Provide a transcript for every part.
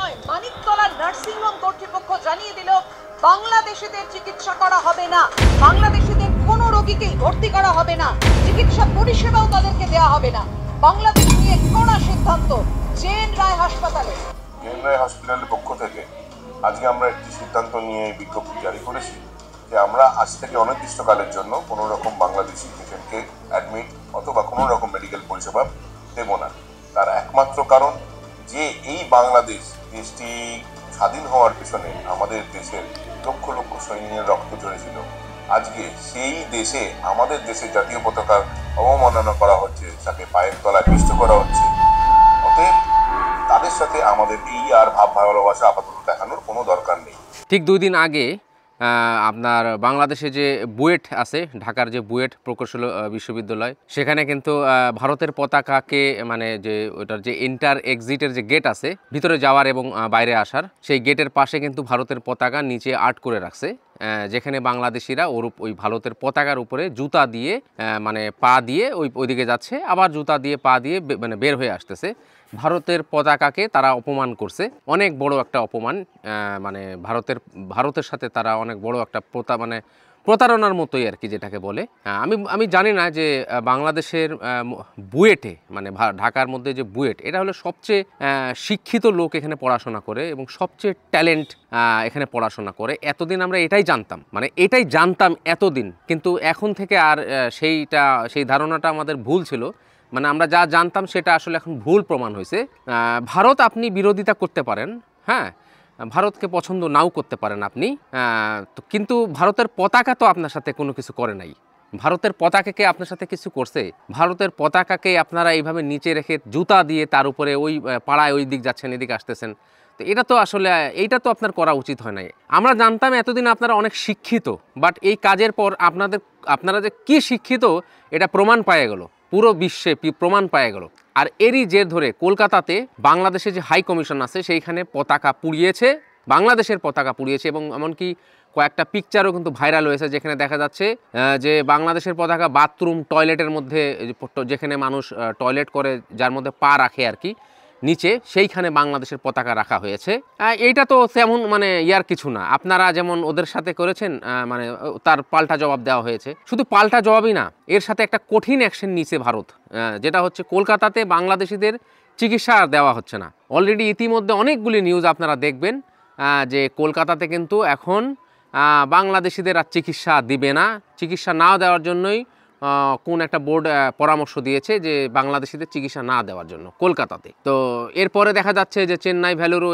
নয়, Maniktala nursing home কর্তৃপক্ষ জানিয়ে দিল বাংলাদেশিদের চিকিৎসা করা হবে না, বাংলাদেশিদের কোনো রোগীকেই ভর্তি করা হবে না, চিকিৎসা পরিষেবাও তাদেরকে দেওয়া হবে না। বাংলাদেশ নিয়ে কড়া সিদ্ধান্ত জেএন রায় হাসপাতালে। জেএন রায় হাসপাতালের পক্ষ থেকে আজকে আমরা একটি সিদ্ধান্ত নিয়ে বিজ্ঞপ্তি জারি করেছি যে আমরা আজ থেকে অনির্দিষ্টকালের জন্য কোনো রকম বাংলাদেশি পেশেন্টকে অ্যাডমিট অথবা কোনো রকম মেডিকেল পরিষেবা দেব না। তার একমাত্র কারণ যে এই বাংলাদেশ দেশটি স্বাধীন হওয়ার পিছনে আমাদের দেশের লক্ষ লক্ষ সৈন্যের রক্ত ঝরেছিল। আজকে সেই দেশে আমাদের দেশের জাতীয় পতাকার অবমাননা করা হচ্ছে, তাকে পায়ের তলায় পিষ্ট করা হচ্ছে। অতএব তাদের সাথে আমাদের এই আর ভাব ভালোবাসা আপাতত দেখানোর কোনো দরকার নেই। ঠিক 2 দিন আগে আপনার বাংলাদেশে যে বুয়েট আছে, ঢাকার যে বুয়েট প্রকৌশল বিশ্ববিদ্যালয়, সেখানে কিন্তু ভারতের পতাকাকে মানে যে ওটার যে এন্টার এক্সিটের যে গেট আছে ভিতরে যাওয়ার এবং বাইরে আসার, সেই গেটের পাশে কিন্তু ভারতের পতাকা নিচে আর্ট করে রাখছে, যেখানে বাংলাদেশিরা ওই ভারতের পতাকার উপরে জুতা দিয়ে মানে পা দিয়ে ওইদিকে যাচ্ছে, আবার জুতা দিয়ে পা দিয়ে মানে বের হয়ে আসতেছে। ভারতের পতাকাকে তারা অপমান করছে, অনেক বড় একটা অপমান, মানে ভারতের সাথে তারা অনেক বড় একটা প্রতারণার মতোই আর কি, যেটাকে বলে। আমি জানি না যে বাংলাদেশের বুয়েটে মানে ঢাকার মধ্যে যে বুয়েট, এটা হলো সবচেয়ে শিক্ষিত লোক এখানে পড়াশোনা করে এবং সবচেয়ে ট্যালেন্ট এখানে পড়াশোনা করে। এতদিন আমরা এটাই জানতাম এতদিন, কিন্তু এখন থেকে আর সেই ধারণাটা আমাদের ভুল ছিল। মানে আমরা যা জানতাম সেটা আসলে এখন ভুল প্রমাণ হয়েছে। ভারত আপনি বিরোধিতা করতে পারেন, হ্যাঁ, ভারতকে পছন্দ নাও করতে পারেন আপনি, কিন্তু ভারতের পতাকা তো আপনার সাথে কোনো কিছু করে নাই। ভারতের পতাকাকে আপনার সাথে কিছু করছে? ভারতের পতাকাকে আপনারা এইভাবে নিচে রেখে জুতা দিয়ে তার উপরে ওই পাড়ায় ওই দিক যাচ্ছেন, এদিকে আসতেছেন, তো এটা তো আসলে এইটা তো আপনার করা উচিত হয় নাই। আমরা জানতাম এতদিন আপনারা অনেক শিক্ষিত, বাট এই কাজের পর আপনারা যে কি শিক্ষিত এটা প্রমাণ পায়ে গেল, পুরো বিশ্বে প্রমাণ পায়ে গেল। আর এরই জের ধরে কলকাতাতে বাংলাদেশে যে হাই কমিশন আছে সেইখানে পতাকা পুড়িয়েছে, বাংলাদেশের পতাকা পুড়িয়েছে, এবং এমনকি কয়েকটা পিকচারও কিন্তু ভাইরাল হয়েছে, যেখানে দেখা যাচ্ছে যে বাংলাদেশের পতাকা বাথরুম টয়লেটের মধ্যে, যেখানে মানুষ টয়লেট করে যার মধ্যে পা রাখে আর কি নিচে, সেইখানে বাংলাদেশের পতাকা রাখা হয়েছে। এইটা তো তেমন মানে ইয়ার কিছু না, আপনারা যেমন ওদের সাথে করেছেন মানে তার পাল্টা জবাব দেওয়া হয়েছে। শুধু পাল্টা জবাবই না, এর সাথে একটা কঠিন অ্যাকশন নিয়েছে ভারত, যেটা হচ্ছে কলকাতাতে বাংলাদেশিদের চিকিৎসা আর দেওয়া হচ্ছে না। অলরেডি ইতিমধ্যে অনেকগুলি নিউজ আপনারা দেখবেন যে কলকাতাতে কিন্তু এখন বাংলাদেশিদের আর চিকিৎসা দিবে না। চিকিৎসা না দেওয়ার জন্যই কোন একটা বোর্ড পরামর্শ দিয়েছে যে বাংলাদেশিদের চিকিৎসা না দেওয়ার জন্য কলকাতাতে। তো এরপরে দেখা যাচ্ছে যে চেন্নাই ভ্যালুরও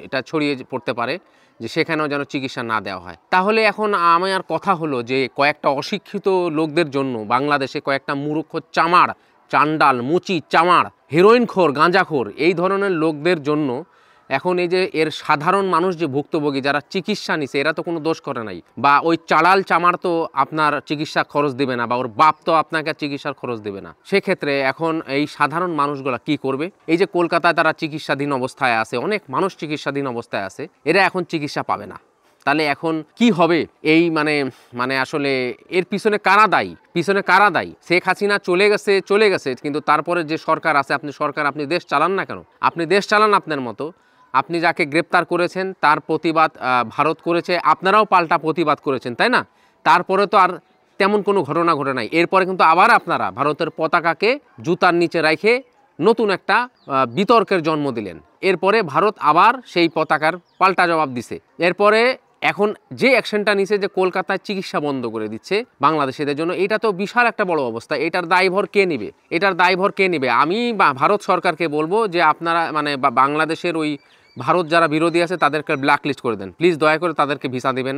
এটা ছড়িয়ে পড়তে পারে যে সেখানেও যেন চিকিৎসা না দেওয়া হয়। তাহলে এখন আমার কথা হলো যে কয়েকটা অশিক্ষিত লোকদের জন্য বাংলাদেশে কয়েকটা মূর্খ চামার, চান্ডাল, মুচি, চামার, হেরোইনখোর, গাঁজাখোর, এই ধরনের লোকদের জন্য এখন এই যে এর সাধারণ মানুষ যে ভুক্তভোগী যারা চিকিৎসা নিছে, এরা তো কোনো দোষ করে নাই, বা ওই চালাল চামার তো আপনার চিকিৎসা খরচ দেবে না, বা ওর বাপ তো আপনাকে চিকিৎসার খরচ দেবে না। সেক্ষেত্রে এখন এই সাধারণ মানুষগুলা কি করবে? এই যে কলকাতায় তারা চিকিৎসাধীন অবস্থায় আছে, অনেক মানুষ চিকিৎসাধীন অবস্থায় আছে, এরা এখন চিকিৎসা পাবে না। তাহলে এখন কি হবে? এই মানে আসলে এর পিছনে কারা দায়ী? শেখ হাসিনা চলে গেছে, কিন্তু তারপরে যে সরকার আছে, আপনি দেশ চালান না কেন? আপনি দেশ চালান আপনার মতো। আপনি যাকে গ্রেপ্তার করেছেন তার প্রতিবাদ ভারত করেছে, আপনারাও পাল্টা প্রতিবাদ করেছেন, তাই না? তারপরে তো আর তেমন কোনো ঘটনা ঘটে নাই। এরপরে কিন্তু আবার আপনারা ভারতের পতাকাকে জুতার নিচে রেখে নতুন একটা বিতর্কের জন্ম দিলেন। এরপরে ভারত আবার সেই পতাকার পাল্টা জবাব দিছে। এরপরে এখন যে অ্যাকশনটা নিছে যে কলকাতায় চিকিৎসা বন্ধ করে দিচ্ছে বাংলাদেশিদের জন্য, এটা তো বিশাল একটা বড় অবস্থা। এটার দায়ভার কে নেবে? আমি ভারত সরকারকে বলবো যে আপনারা মানে বাংলাদেশের ওই ভারত যারা বিরোধী আছে তাদেরকে ব্ল্যাক লিস্ট করে দেন প্লিজ, দয়া করে তাদেরকে ভিসা দিবেন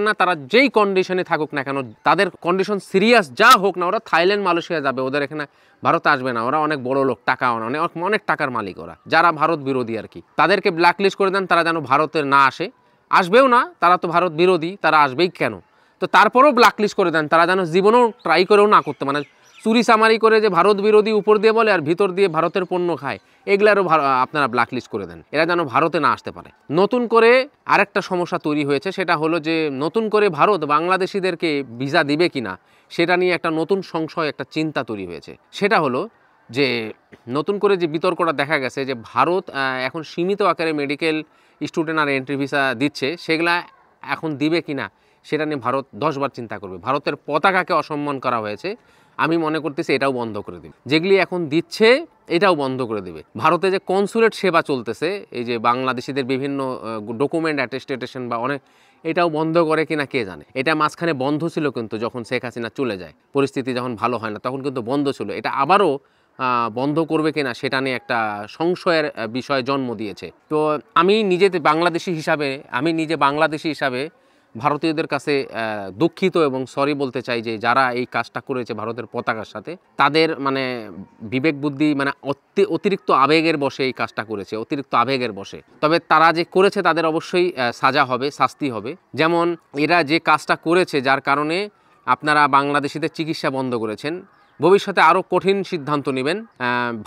না। তারা যেই কন্ডিশনে থাকুক না কেন, তাদের কন্ডিশন সিরিয়াস যা হোক না, ওরা থাইল্যান্ড, মালয়েশিয়া যাবে, ওদের এখানে ভারতে আসবে না। ওরা অনেক বড় লোক, টাকা অনেক টাকার মালিক, ওরা যারা ভারত বিরোধী আর কি, তাদেরকে ব্ল্যাক লিস্ট করে দেন। তারা যেন ভারতের না আসবেও না, তারা তো ভারত বিরোধী, তারা আসবেই কেন? তো তারপরেও ব্ল্যাক লিস্ট করে দেন, তারা যেন জীবনেও ট্রাই করেও না করতে, মানে চুরি চামারি করে যে ভারত বিরোধী উপর দিয়ে বলে আর ভিতর দিয়ে ভারতের পণ্য খায়, এগুলারও আপনারা ব্ল্যাক লিস্ট করে দেন, এরা যেন ভারতে না আসতে পারে। নতুন করে আরেকটা সমস্যা তৈরি হয়েছে, সেটা হলো যে নতুন করে ভারত বাংলাদেশিদেরকে ভিসা দিবে কিনা সেটা নিয়ে একটা নতুন সংশয়, একটা চিন্তা তৈরি হয়েছে। সেটা হলো যে নতুন করে যে বিতর্কটা দেখা গেছে যে ভারত এখন সীমিত আকারে মেডিকেল স্টুডেন্ট আর এন্ট্রি ভিসা দিচ্ছে, সেগুলা এখন দিবে কি না সেটা নিয়ে ভারত 10 বার চিন্তা করবে। ভারতের পতাকাকে অসম্মান করা হয়েছে, আমি মনে করতেছি এটাও বন্ধ করে দেবে। যেগুলি এখন দিচ্ছে এটাও বন্ধ করে দেবে। ভারতে যে কনসুলেট সেবা চলতেছে, এই যে বাংলাদেশিদের বিভিন্ন ডকুমেন্ট অ্যাটেস্টেশন বা অনেক, এটাও বন্ধ করে কিনা কে জানে। এটা মাঝখানে বন্ধ ছিল কিন্তু যখন শেখ হাসিনা চলে যায়, পরিস্থিতি যখন ভালো হয় না তখন কিন্তু বন্ধ ছিল। এটা আবারও বন্ধ করবে কিনা সেটা নিয়ে একটা সংশয়ের বিষয় জন্ম দিয়েছে। তো আমি নিজে বাংলাদেশি হিসাবে ভারতীয়দের কাছে দুঃখিত এবং সরি বলতে চাই যে যারা এই কাজটা করেছে ভারতের পতাকার সাথে, তাদের মানে বিবেক বুদ্ধি মানে অতিরিক্ত আবেগের বশে এই কাজটা করেছে, অতিরিক্ত আবেগের বশে। তবে তারা যে করেছে তাদের অবশ্যই সাজা হবে, শাস্তি হবে। যেমন এরা যে কাজটা করেছে যার কারণে আপনারা বাংলাদেশিদের চিকিৎসা বন্ধ করেছেন, ভবিষ্যতে আরও কঠিন সিদ্ধান্ত নেবেন।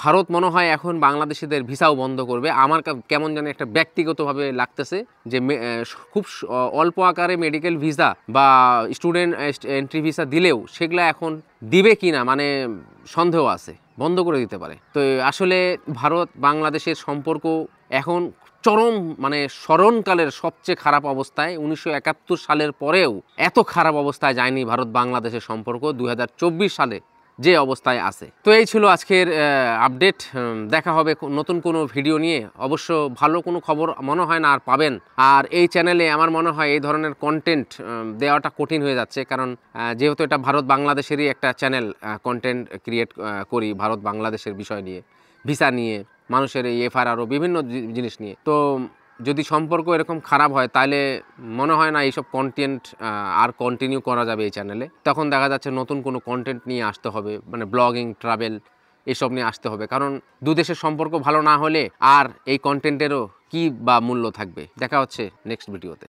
ভারত মনে হয় এখন বাংলাদেশিদের ভিসাও বন্ধ করবে। আমার কেমন যেন একটা ব্যক্তিগতভাবে লাগতেছে যে খুব অল্প আকারে মেডিকেল ভিসা বা স্টুডেন্ট এন্ট্রি ভিসা দিলেও সেগুলা এখন দিবে কি না মানে সন্দেহ আছে, বন্ধ করে দিতে পারে। তো আসলে ভারত বাংলাদেশের সম্পর্ক এখন চরম মানে স্মরণকালের সবচেয়ে খারাপ অবস্থায়। 1971 সালের পরেও এত খারাপ অবস্থায় যায়নি ভারত বাংলাদেশের সম্পর্ক 2024 সালে যে অবস্থায় আছে। তো এই ছিল আজকের আপডেট। দেখা হবে নতুন কোনো ভিডিও নিয়ে। অবশ্য ভালো কোনো খবর মনে হয় না আর পাবেন। আর এই চ্যানেলে আমার মনে হয় এই ধরনের কন্টেন্ট দেওয়াটা কঠিন হয়ে যাচ্ছে, কারণ যেহেতু এটা ভারত বাংলাদেশেরই একটা চ্যানেল, কন্টেন্ট ক্রিয়েট করি ভারত বাংলাদেশের বিষয় নিয়ে, ভিসা নিয়ে, মানুষের এই এফআইআর আরও বিভিন্ন জিনিস নিয়ে। তো যদি সম্পর্ক এরকম খারাপ হয় তাহলে মনে হয় না এইসব কন্টেন্ট আর কন্টিনিউ করা যাবে এই চ্যানেলে। তখন দেখা যাচ্ছে নতুন কোনো কন্টেন্ট নিয়ে আসতে হবে, মানে ব্লগিং, ট্রাভেল এসব নিয়ে আসতে হবে, কারণ দু দেশের সম্পর্ক ভালো না হলে আর এই কন্টেন্টেরও কী বা মূল্য থাকবে। দেখা হচ্ছে নেক্সট ভিডিওতে।